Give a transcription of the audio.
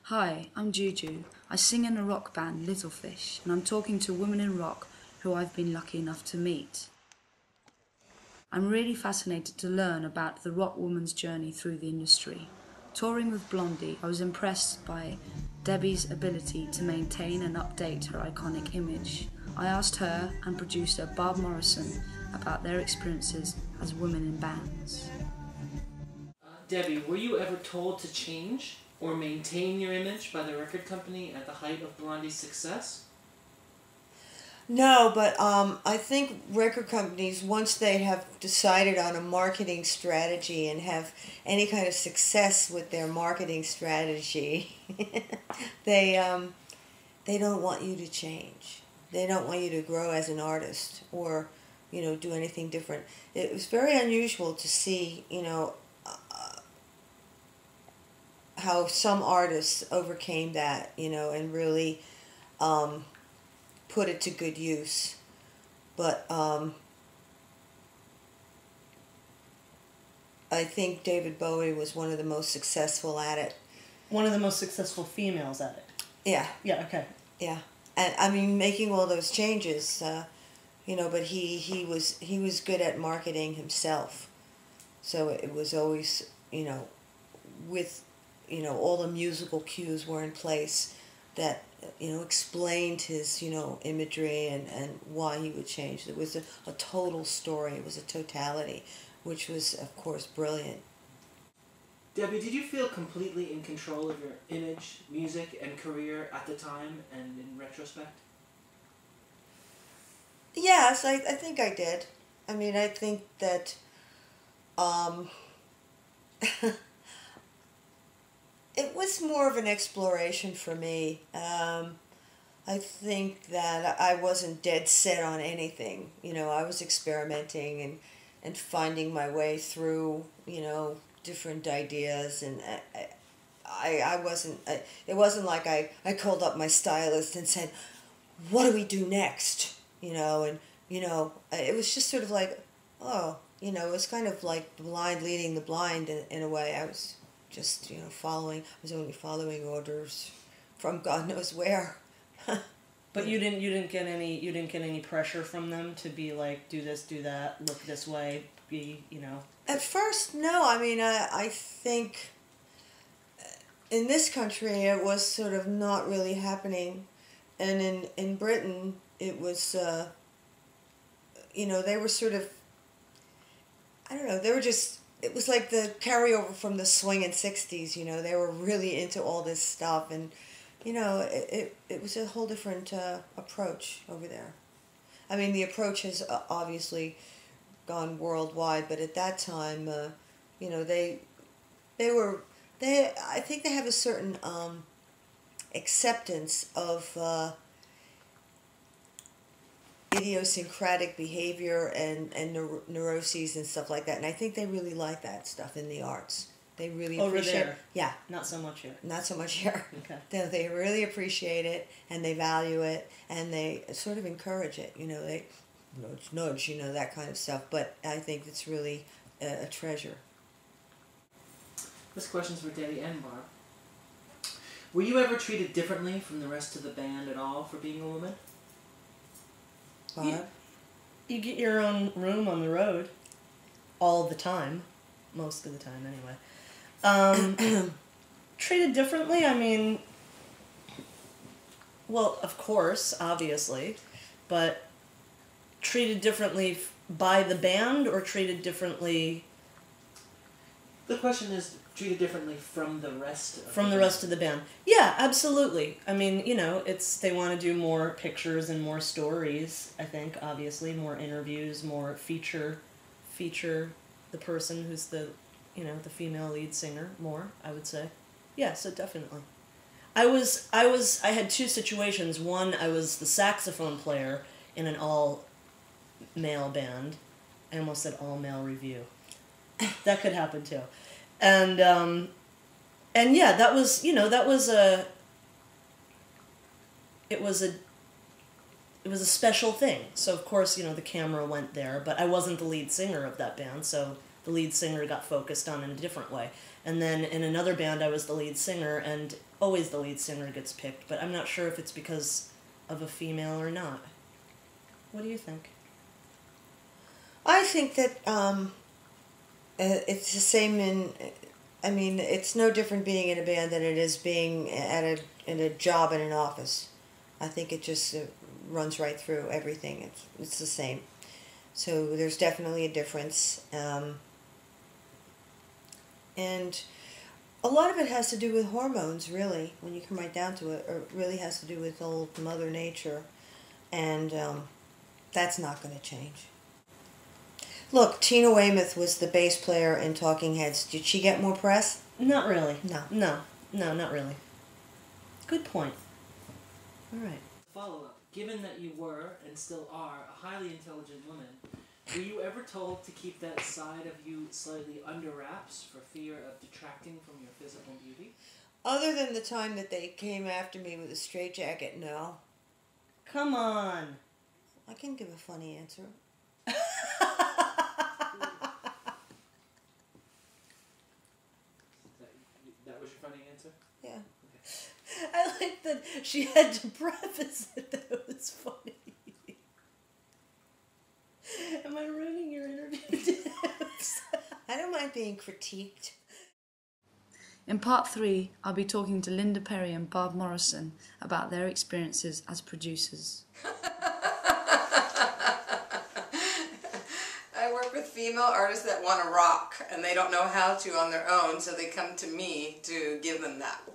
Hi, I'm Juju. I sing in a rock band, Little Fish, and I'm talking to women in rock who I've been lucky enough to meet. I'm really fascinated to learn about the rock woman's journey through the industry. Touring with Blondie, I was impressed by Debbie's ability to maintain and update her iconic image. I asked her and producer Barb Morrison about their experiences as women in bands. Debbie, were you ever told to change or maintain your image by the record company at the height of Blondie's success? No, but I think record companies, once they have decided on a marketing strategy and have any kind of success with their marketing strategy, they don't want you to change. They don't want you to grow as an artist or, do anything different. It was very unusual to see, how some artists overcame that, and really put it to good use. But I think David Bowie was one of the most successful at it. One of the most successful females at it. Yeah. Yeah, okay. Yeah. And I mean, making all those changes, but he was good at marketing himself. So it was always, with, all the musical cues were in place that, explained his, imagery and why he would change. It was a total story. It was a totality, which was, of course, brilliant. Debbie, did you feel completely in control of your image, music, and career at the time and in retrospect? Yes, I think I did. I mean, I think that it was more of an exploration for me. I think that I wasn't dead set on anything. I was experimenting and finding my way through, different ideas. And I wasn't, it wasn't like I called up my stylist and said, what do we do next? And, it was just sort of like, oh, it was kind of like the blind leading the blind in a way. I was just, I was only following orders from God knows where. But you didn't get any pressure from them to be like, do this, do that, look this way, be. At first, no. I mean, I think in this country it was sort of not really happening, and in Britain it was, they were sort of, I don't know, they were just, it was like the carryover from the swinging 60s, they were really into all this stuff, and, it was a whole different approach over there. I mean, the approach has obviously gone worldwide, but at that time, they I think they have a certain acceptance of idiosyncratic behavior and neuroses and stuff like that, and I think they really like that stuff in the arts. They really appreciate there. Yeah. Not so much here. Not so much here. Okay. They really appreciate it, and they value it, and they sort of encourage it. They nudge, that kind of stuff. But I think it's really a treasure. This question's for Debbie and Barb. Were you ever treated differently from the rest of the band at all for being a woman? Barb? You get your own room on the road all the time. Most of the time, anyway. Treated differently, I mean, well, of course, obviously, but treated differently by the band or treated differently... The question is treated differently from the rest of From the rest of the band. Yeah, absolutely. I mean, they want to do more pictures and more stories, I think, obviously, more interviews, more feature the person who's the female lead singer more, I would say. Yeah, so definitely. I had two situations. One, I was the saxophone player in an all-male band. I almost said all-male review. That could happen too. And yeah, that was it was a special thing. So of course, the camera went there, but I wasn't the lead singer of that band, so the lead singer got focused on in a different way. And then in another band I was the lead singer, and always the lead singer gets picked, but I'm not sure if it's because of a female or not. What do you think? I think that it's the same it's no different being in a band than it is being in a job in an office. I think it just runs right through everything. It's the same. So there's definitely a difference. And a lot of it has to do with hormones, really, when you come right down to it. Or it really has to do with old Mother Nature. And that's not going to change. Look, Tina Weymouth was the bass player in Talking Heads. Did she get more press? Not really. No, not really. Good point. All right. Follow-up. Given that you were, and still are, a highly intelligent woman, were you ever told to keep that side of you slightly under wraps for fear of detracting from your physical beauty? Other than the time that they came after me with a straitjacket, no. Come on. I can give a funny answer. That was your funny answer? Yeah. Okay. I like that she had to preface it that it was funny. Am I ruining your interview tips? I don't mind being critiqued. In part 3, I'll be talking to Linda Perry and Barb Morrison about their experiences as producers. I work with female artists that want to rock, and they don't know how to on their own, so they come to me to give them that.